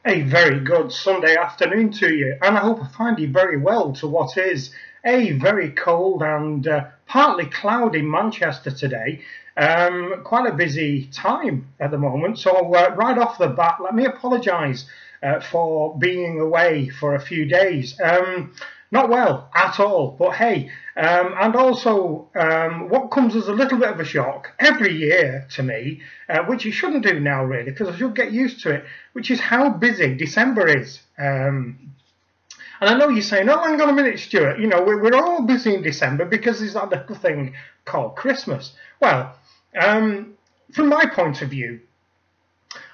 A very good Sunday afternoon to you, and I hope I find you very well to what is a very cold and partly cloudy Manchester today. Quite a busy time at the moment, so right off the bat, let me apologise for being away for a few days. Not well at all, but hey, and also what comes as a little bit of a shock every year to me, which you shouldn't do now really, because I should get used to it, which is how busy December is. And I know you're saying, oh, hang on a minute, Stuart, you know, we're all busy in December because there's that little thing called Christmas. Well, from my point of view,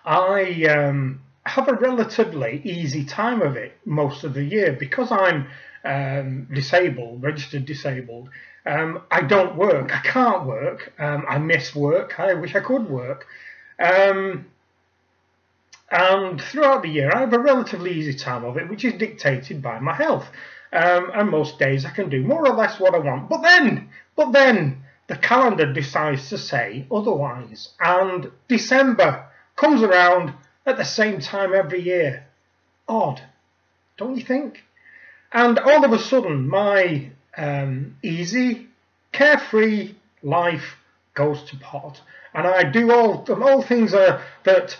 I have a relatively easy time of it most of the year because I'm disabled, registered disabled. I don't work, I can't work, I miss work, I wish I could work. And throughout the year I have a relatively easy time of it, which is dictated by my health. And most days I can do more or less what I want. But then the calendar decides to say otherwise. And December comes around at the same time every year. Odd, don't you think? And all of a sudden, my easy, carefree life goes to pot. And I do all things that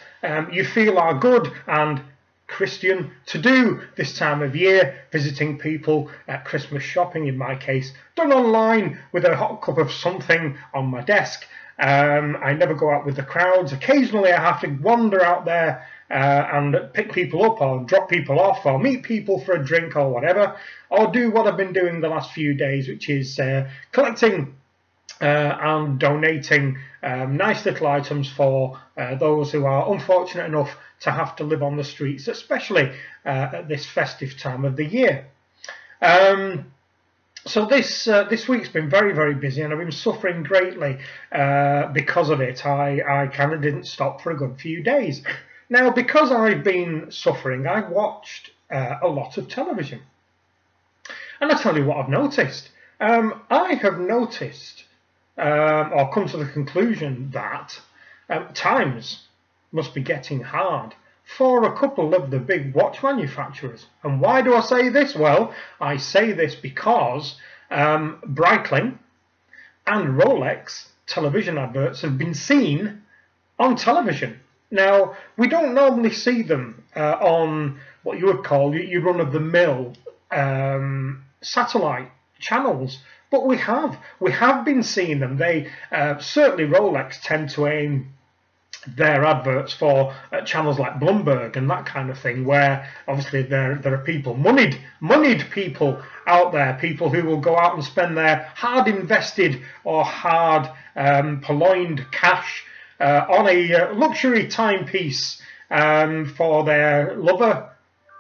you feel are good and Christian to do this time of year, visiting people at Christmas shopping in my case, done online with a hot cup of something on my desk. I never go out with the crowds. Occasionally I have to wander out there and pick people up or drop people off or meet people for a drink or whatever, or do what I've been doing the last few days, which is collecting and donating nice little items for those who are unfortunate enough to have to live on the streets, especially at this festive time of the year. So this week's been very, very busy, and I've been suffering greatly because of it. I kind of didn't stop for a good few days. Now, because I've been suffering, I've watched a lot of television. And I'll tell you what I've noticed. I have noticed, or come to the conclusion that times must be getting hard for a couple of the big watch manufacturers. And why do I say this? Well, I say this because Breitling and Rolex television adverts have been seen on television. Now, we don't normally see them on what you would call your run-of-the-mill satellite channels, but we have been seeing them. They certainly Rolex tend to aim their adverts for channels like Bloomberg and that kind of thing, where obviously there are people, moneyed people out there, people who will go out and spend their hard invested or hard purloined cash on a luxury timepiece for their lover,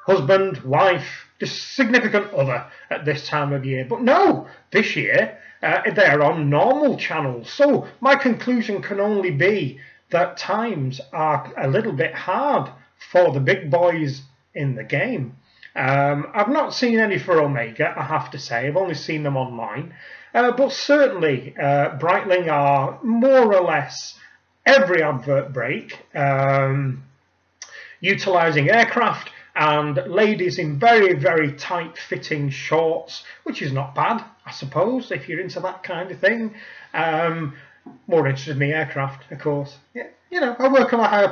husband, wife, significant other at this time of year. But no, this year they're on normal channels. So my conclusion can only be that times are a little bit hard for the big boys in the game. I've not seen any for Omega, I have to say. I've only seen them online. But certainly Breitling are more or less every advert break, utilising aircraft and ladies in very, very tight-fitting shorts, which is not bad, I suppose, if you're into that kind of thing. More interested in the aircraft, of course. Yeah, you know, I work on a higher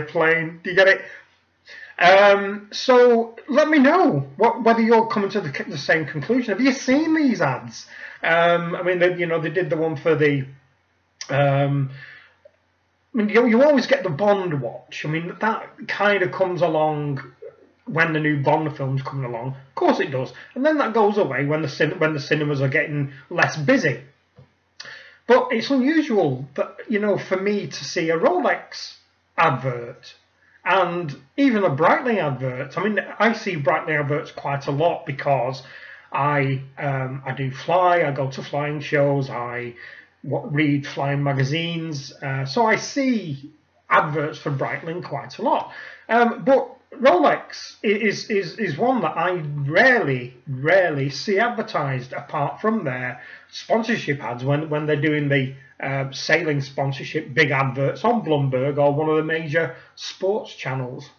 plane, do you get it? So let me know whether you're coming to the same conclusion. Have you seen these ads? I mean, they did the one for the... I mean, you always get the Bond watch. I mean, that kind of comes along when the new Bond film's coming along. Of course it does. And then that goes away when the cinemas are getting less busy. But it's unusual that, you know, for me to see a Rolex advert and even a Breitling advert. I mean, I see Breitling adverts quite a lot because I do fly, I go to flying shows, I read flying magazines, so I see adverts for Breitling quite a lot. But Rolex is one that I rarely see advertised, apart from their sponsorship ads when they're doing the sailing sponsorship big adverts on Bloomberg or one of the major sports channels.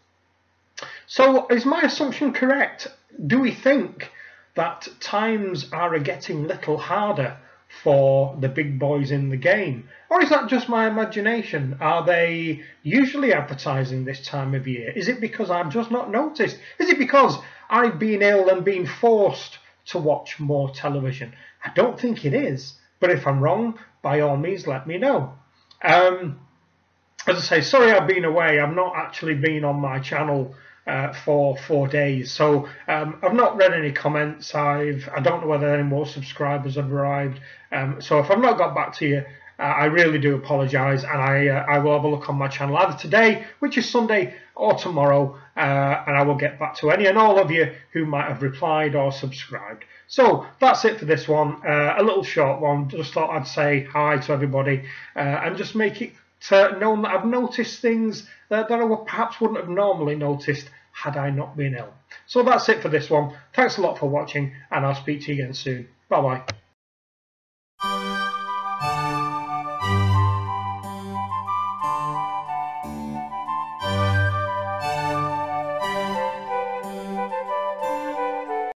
So is my assumption correct? Do we think that times are getting a little harder for the big boys in the game? Or is that just my imagination? Are they usually advertising this time of year? Is it because I've just not noticed? Is it because I've been ill and been forced to watch more television? I don't think it is. But if I'm wrong, by all means, let me know. As I say, sorry I've been away. I've not actually been on my channel for 4 days, so I've not read any comments. I don't know whether any more subscribers have arrived. So if I've not got back to you, I really do apologise, and I will have a look on my channel either today, which is Sunday, or tomorrow, and I will get back to any and all of you who might have replied or subscribed. So that's it for this one, a little short one. Just thought I'd say hi to everybody and just make it known that I've noticed things that I perhaps wouldn't have normally noticed had I not been ill. So that's it for this one. Thanks a lot for watching, and I'll speak to you again soon. Bye bye.